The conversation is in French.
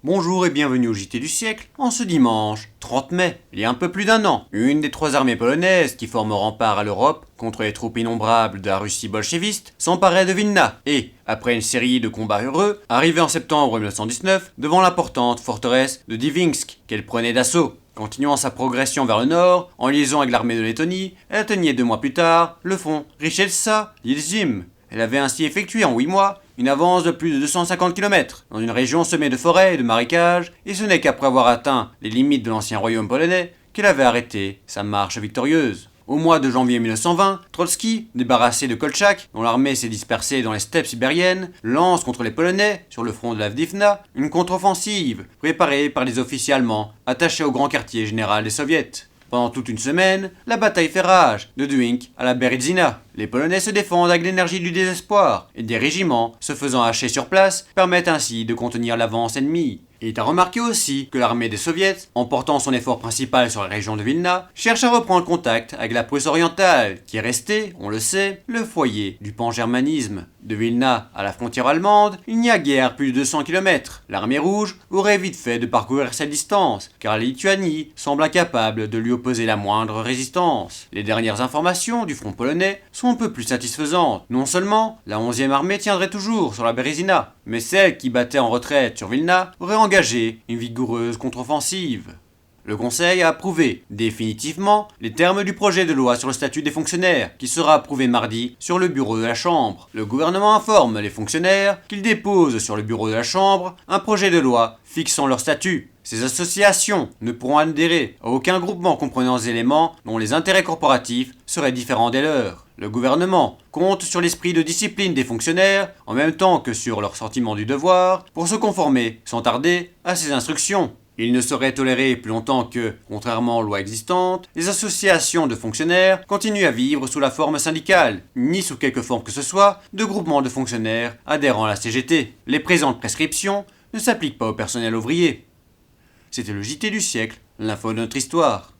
Bonjour et bienvenue au JT du siècle. En ce dimanche, 30 mai, il y a un peu plus d'un an, une des trois armées polonaises qui forment rempart à l'Europe contre les troupes innombrables de la Russie bolchéviste s'emparait de Vilna et, après une série de combats heureux, arrivait en septembre 1919 devant l'importante forteresse de Divinsk qu'elle prenait d'assaut. Continuant sa progression vers le nord, en liaison avec l'armée de Lettonie, elle atteignait 2 mois plus tard le front Richelsa-Iljim. Elle avait ainsi effectué en 8 mois une avance de plus de 250 km dans une région semée de forêts et de marécages, et ce n'est qu'après avoir atteint les limites de l'ancien royaume polonais qu'elle avait arrêté sa marche victorieuse. Au mois de janvier 1920, Trotsky, débarrassé de Kolchak, dont l'armée s'est dispersée dans les steppes sibériennes, lance contre les Polonais, sur le front de l'Avdivna, une contre-offensive préparée par les officiers allemands attachés au grand quartier général des soviets. Pendant toute une semaine, la bataille fait rage, de Dwinsk à la Berezina. Les Polonais se défendent avec l'énergie du désespoir, et des régiments, se faisant hacher sur place, permettent ainsi de contenir l'avance ennemie. Il est à remarquer aussi que l'armée des soviets, en portant son effort principal sur la région de Vilna, cherche à reprendre contact avec la Prusse orientale, qui est restée, on le sait, le foyer du pan-germanisme. De Vilna à la frontière allemande, il n'y a guère plus de 200 km. L'armée rouge aurait vite fait de parcourir cette distance, car la Lituanie semble incapable de lui opposer la moindre résistance. Les dernières informations du front polonais sont un peu plus satisfaisantes. Non seulement la 11e armée tiendrait toujours sur la Berezina, mais celle qui battait en retraite sur Vilna aurait engagé une vigoureuse contre-offensive. Le Conseil a approuvé définitivement les termes du projet de loi sur le statut des fonctionnaires, qui sera approuvé mardi sur le bureau de la Chambre. Le gouvernement informe les fonctionnaires qu'ils déposent sur le bureau de la Chambre un projet de loi fixant leur statut. Ces associations ne pourront adhérer à aucun groupement comprenant des éléments dont les intérêts corporatifs seraient différents des leurs. Le gouvernement compte sur l'esprit de discipline des fonctionnaires, en même temps que sur leur sentiment du devoir, pour se conformer, sans tarder, à ces instructions. Il ne serait toléré plus longtemps que, contrairement aux lois existantes, les associations de fonctionnaires continuent à vivre sous la forme syndicale, ni sous quelque forme que ce soit, de groupements de fonctionnaires adhérant à la CGT. Les présentes prescriptions ne s'appliquent pas au personnel ouvrier. C'était le JT du siècle, l'info de notre histoire.